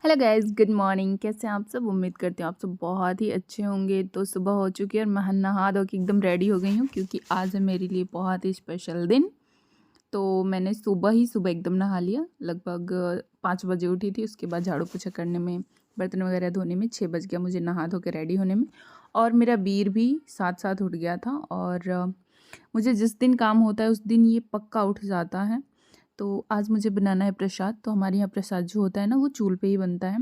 Hello guys, good morning. कैसे हैं आप सब? उम्मीद करती हूँ आप सब बहुत ही अच्छे होंगे। तो सुबह हो चुकी है और मैं नहा धो के एकदम रेडी हो गई हूँ क्योंकि आज है मेरे लिए बहुत ही स्पेशल दिन। तो मैंने सुबह एकदम नहा लिया। लगभग 5 बजे उठी थी। उसके बाद झाड़ू पोछा करने में, बर्तन वगैरह धोने में 6 बज गया मुझे नहा धो के रेडी होने में। और मेरा वीर भी साथ साथ उठ गया था। और मुझे जिस दिन काम होता है उस दिन ये पक्का उठ जाता है। तो आज मुझे बनाना है प्रसाद। तो हमारे यहाँ प्रसाद जो होता है ना, वो चूल्हे पे ही बनता है।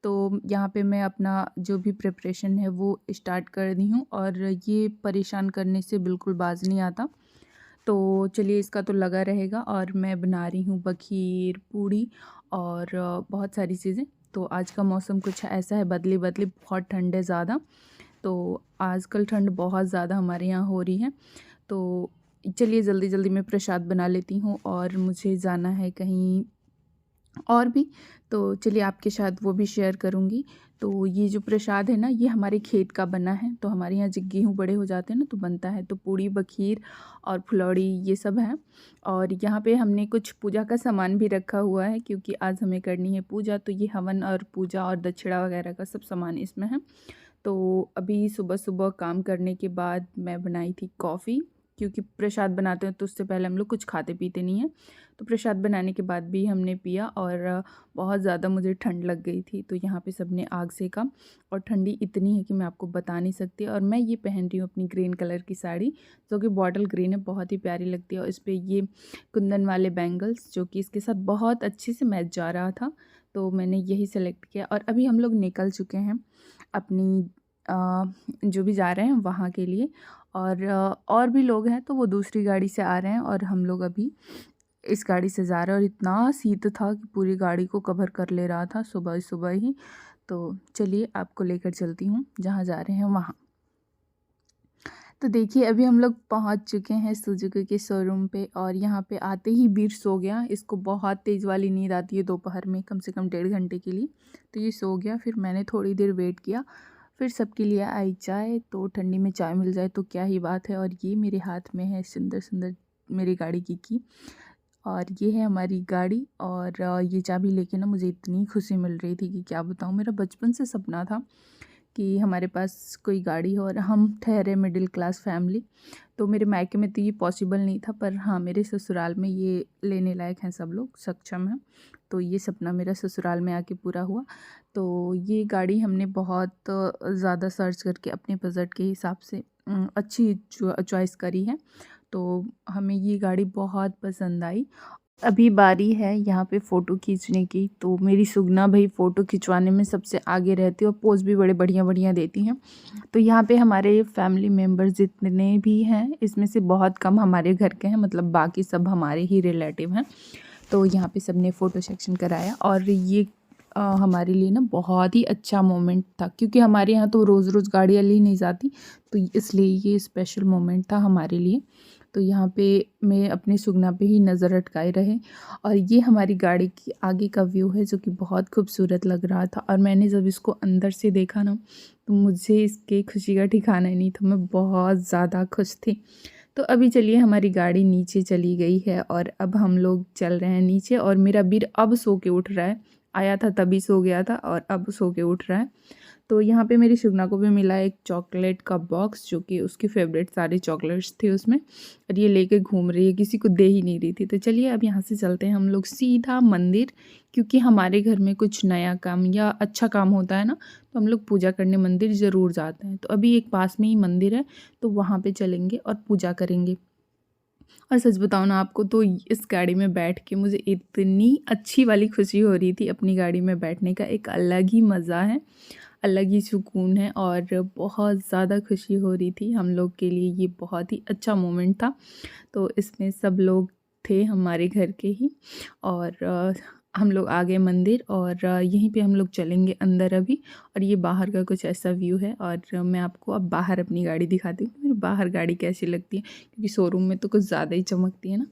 तो यहाँ पे मैं अपना जो भी प्रिपरेशन है वो स्टार्ट कर दी हूँ और ये परेशान करने से बिल्कुल बाज नहीं आता। तो चलिए, इसका तो लगा रहेगा। और मैं बना रही हूँ बखीर, पूड़ी और बहुत सारी चीज़ें। तो आज का मौसम कुछ ऐसा है, बदली बदली, बहुत ठंड है ज़्यादा। तो आजकल ठंड बहुत ज़्यादा हमारे यहाँ हो रही है। तो चलिए, जल्दी जल्दी मैं प्रसाद बना लेती हूँ और मुझे जाना है कहीं और भी। तो चलिए, आपके साथ वो भी शेयर करूँगी। तो ये जो प्रसाद है ना, ये हमारे खेत का बना है। तो हमारे यहाँ जब गेहूँ बड़े हो जाते हैं ना तो बनता है। तो पूड़ी, बखीर और फुलौड़ी ये सब है। और यहाँ पे हमने कुछ पूजा का सामान भी रखा हुआ है क्योंकि आज हमें करनी है पूजा। तो ये हवन और पूजा और दक्षिणा वगैरह का सब सामान इसमें है। तो अभी सुबह सुबह काम करने के बाद मैं बनाई थी कॉफ़ी, क्योंकि प्रसाद बनाते हैं तो उससे पहले हम लोग कुछ खाते पीते नहीं हैं। तो प्रसाद बनाने के बाद भी हमने पिया। और बहुत ज़्यादा मुझे ठंड लग गई थी तो यहाँ पे सबने आग सेका। और ठंडी इतनी है कि मैं आपको बता नहीं सकती। और मैं ये पहन रही हूँ अपनी ग्रीन कलर की साड़ी, जो कि बॉटल ग्रीन है, बहुत ही प्यारी लगती है। और इस पर ये कुंदन वाले बैंगल्स जो कि इसके साथ बहुत अच्छे से मैच जा रहा था, तो मैंने यही सेलेक्ट किया। और अभी हम लोग निकल चुके हैं अपनी जो भी जा रहे हैं वहाँ के लिए। और भी लोग हैं तो वो दूसरी गाड़ी से आ रहे हैं और हम लोग अभी इस गाड़ी से जा रहे हैं। और इतना शीत था कि पूरी गाड़ी को कवर कर ले रहा था सुबह सुबह ही। तो चलिए, आपको लेकर चलती हूँ जहाँ जा रहे हैं वहाँ। तो देखिए, अभी हम लोग पहुँच चुके हैं सुजुकी के शोरूम पे। और यहाँ पे आते ही वीर सो गया। इसको बहुत तेज़ वाली नींद आती है दोपहर में, कम से कम 1.5 घंटे के लिए। तो ये सो गया। फिर मैंने थोड़ी देर वेट किया। फिर सबके लिए आई चाय। तो ठंडी में चाय मिल जाए तो क्या ही बात है। और ये मेरे हाथ में है सुंदर सुंदर मेरी गाड़ी की। और ये है हमारी गाड़ी। और ये चाबी लेके ना मुझे इतनी खुशी मिल रही थी कि क्या बताऊँ। मेरा बचपन से सपना था कि हमारे पास कोई गाड़ी हो। और हम ठहरे मिडिल क्लास फैमिली। तो मेरे मायके में तो ये पॉसिबल नहीं था, पर हाँ, मेरे ससुराल में ये लेने लायक हैं, सब लोग सक्षम हैं। तो ये सपना मेरा ससुराल में आके पूरा हुआ। तो ये गाड़ी हमने बहुत ज़्यादा सर्च करके अपने बजट के हिसाब से अच्छी चॉइस करी है। तो हमें ये गाड़ी बहुत पसंद आई। अभी बारी है यहाँ पे फ़ोटो खींचने की। तो मेरी सुगना भाई फ़ोटो खिंचवाने में सबसे आगे रहती है और पोज़ भी बड़े बढ़िया बढ़िया देती हैं। तो यहाँ पे हमारे फैमिली मेम्बर्स जितने भी हैं, इसमें से बहुत कम हमारे घर के हैं, मतलब बाकी सब हमारे ही रिलेटिव हैं। तो यहाँ पे सबने फ़ोटो सेक्शन कराया। और ये हमारे लिए ना बहुत ही अच्छा मोमेंट था, क्योंकि हमारे यहाँ तो रोज़ रोज़ गाड़ियाँ ली नहीं जाती। तो इसलिए ये स्पेशल मोमेंट था हमारे लिए। तो यहाँ पे मैं अपनी सुगना पे ही नज़र अटकाए रहे। और ये हमारी गाड़ी की आगे का व्यू है जो कि बहुत खूबसूरत लग रहा था। और मैंने जब इसको अंदर से देखा ना, तो मुझे इसके खुशी का ठिकाना ही नहीं था। मैं बहुत ज़्यादा खुश थी। तो अभी चलिए, हमारी गाड़ी नीचे चली गई है और अब हम लोग चल रहे हैं नीचे। और मेरा वीर अब सो के उठ रहा है। आया था तभी सो गया था और अब सो के उठ रहा है। तो यहाँ पे मेरी सुगना को भी मिला एक चॉकलेट का बॉक्स, जो कि उसकी फेवरेट सारी चॉकलेट्स थे उसमें। और ये लेके घूम रही है, किसी को दे ही नहीं रही थी। तो चलिए, अब यहाँ से चलते हैं हम लोग सीधा मंदिर, क्योंकि हमारे घर में कुछ नया काम या अच्छा काम होता है ना, तो हम लोग पूजा करने मंदिर ज़रूर जाते हैं। तो अभी एक पास में ही मंदिर है, तो वहाँ पे चलेंगे और पूजा करेंगे। और सच बताऊँ ना आपको, तो इस गाड़ी में बैठ के मुझे इतनी अच्छी वाली खुशी हो रही थी। अपनी गाड़ी में बैठने का एक अलग ही मज़ा है, अलग ही सुकून है। और बहुत ज़्यादा खुशी हो रही थी हम लोग के लिए। ये बहुत ही अच्छा मोमेंट था। तो इसमें सब लोग थे हमारे घर के ही। और हम लोग आ गए मंदिर। और यहीं पे हम लोग चलेंगे अंदर अभी। और ये बाहर का कुछ ऐसा व्यू है। और मैं आपको अब बाहर अपनी गाड़ी दिखाती हूँ, मेरी बाहर गाड़ी कैसी लगती है, क्योंकि शोरूम में तो कुछ ज़्यादा ही चमकती है ना।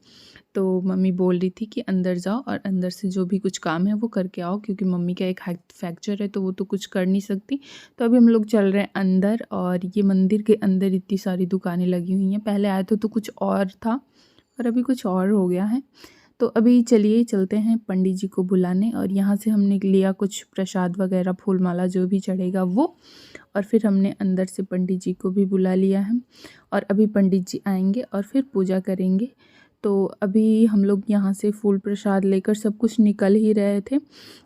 तो मम्मी बोल रही थी कि अंदर जाओ और अंदर से जो भी कुछ काम है वो करके आओ, क्योंकि मम्मी का एक फ्रैक्चर है तो वो तो कुछ कर नहीं सकती। तो अभी हम लोग चल रहे हैं अंदर। और ये मंदिर के अंदर इतनी सारी दुकानें लगी हुई हैं। पहले आए थे तो कुछ और था और अभी कुछ और हो गया है। तो अभी चलिए चलते हैं पंडित जी को बुलाने, और यहाँ से हमने लिया कुछ प्रसाद वगैरह, फूल माला जो भी चढ़ेगा वो, और फिर हमने अंदर से पंडित जी को भी बुला लिया है। और अभी पंडित जी आएंगे और फिर पूजा करेंगे। तो अभी हम लोग यहाँ से फूल प्रसाद लेकर सब कुछ निकल ही रहे थे,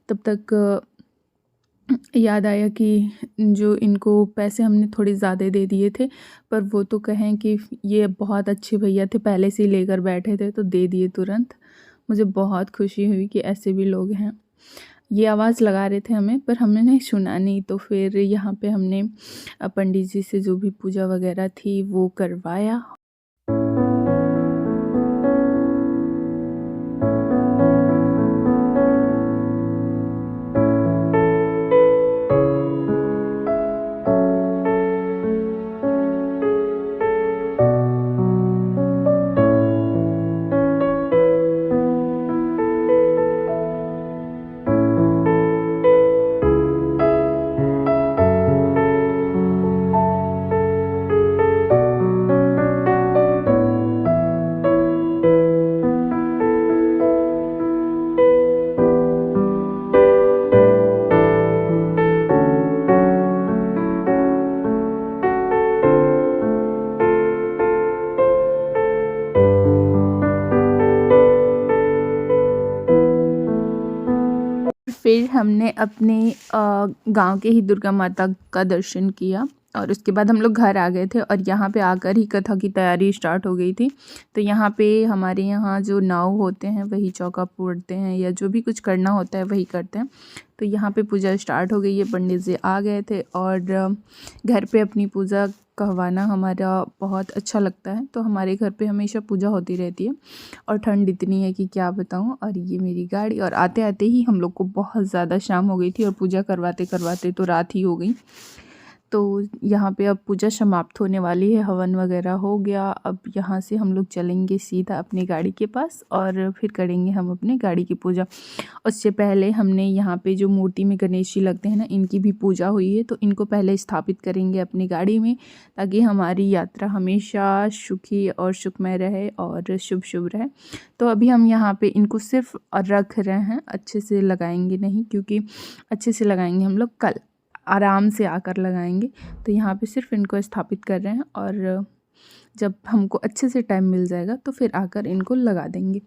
तब तक याद आया कि जो इनको पैसे हमने थोड़े ज़्यादा दे दिए थे, पर वो तो कहें कि ये बहुत अच्छे भैया थे, पहले से ही लेकर बैठे थे तो दे दिए तुरंत। मुझे बहुत खुशी हुई कि ऐसे भी लोग हैं। ये आवाज़ लगा रहे थे हमें, पर हमने नहीं सुना नहीं, तो फिर यहाँ पे हमने पंडित जी से जो भी पूजा वगैरह थी वो करवाया। फिर हमने अपने गांव के ही दुर्गा माता का दर्शन किया, और उसके बाद हम लोग घर आ गए थे। और यहाँ पे आकर ही कथा की तैयारी स्टार्ट हो गई थी। तो यहाँ पे हमारे यहाँ जो नाव होते हैं वही चौका फोड़ते हैं, या जो भी कुछ करना होता है वही करते हैं। तो यहाँ पे पूजा स्टार्ट हो गई है, पंडित जी आ गए थे, और घर पे अपनी पूजा कहवाना हमारा बहुत अच्छा लगता है। तो हमारे घर पे हमेशा पूजा होती रहती है, और ठंड इतनी है कि क्या बताऊँ। और ये मेरी गाड़ी, और आते आते ही हम लोग को बहुत ज़्यादा शाम हो गई थी, और पूजा करवाते करवाते तो रात ही हो गई। तो यहाँ पे अब पूजा समाप्त होने वाली है, हवन वगैरह हो गया। अब यहाँ से हम लोग चलेंगे सीधा अपनी गाड़ी के पास, और फिर करेंगे हम अपनी गाड़ी की पूजा। उससे पहले हमने यहाँ पे जो मूर्ति में गणेश जी लगते हैं ना, इनकी भी पूजा हुई है, तो इनको पहले स्थापित करेंगे अपनी गाड़ी में, ताकि हमारी यात्रा हमेशा सुखी और सुखमय रहे और शुभ शुभ रहे। तो अभी हम यहाँ पे इनको सिर्फ रख रहे हैं, अच्छे से लगाएंगे नहीं, क्योंकि अच्छे से लगाएंगे हम लोग कल, आराम से आकर लगाएंगे। तो यहाँ पे सिर्फ इनको स्थापित कर रहे हैं, और जब हमको अच्छे से टाइम मिल जाएगा तो फिर आकर इनको लगा देंगे।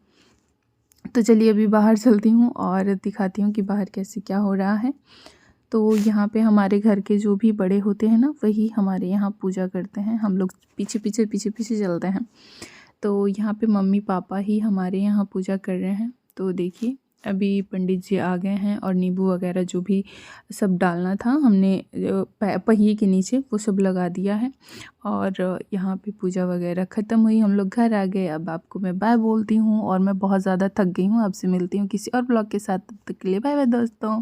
तो चलिए अभी बाहर चलती हूँ और दिखाती हूँ कि बाहर कैसे क्या हो रहा है। तो यहाँ पे हमारे घर के जो भी बड़े होते हैं ना, वही हमारे यहाँ पूजा करते हैं। हम लोग पीछे पीछे पीछे पीछे चलते हैं। तो यहाँ पे मम्मी पापा ही हमारे यहाँ पूजा कर रहे हैं। तो देखिए अभी पंडित जी आ गए हैं, और नींबू वगैरह जो भी सब डालना था हमने पहिए के नीचे वो सब लगा दिया है। और यहाँ पे पूजा वगैरह ख़त्म हुई, हम लोग घर आ गए। अब आपको मैं बाय बोलती हूँ, और मैं बहुत ज़्यादा थक गई हूँ। आपसे मिलती हूँ किसी और ब्लॉग के साथ, तब तक के लिए बाय बाय दोस्तों।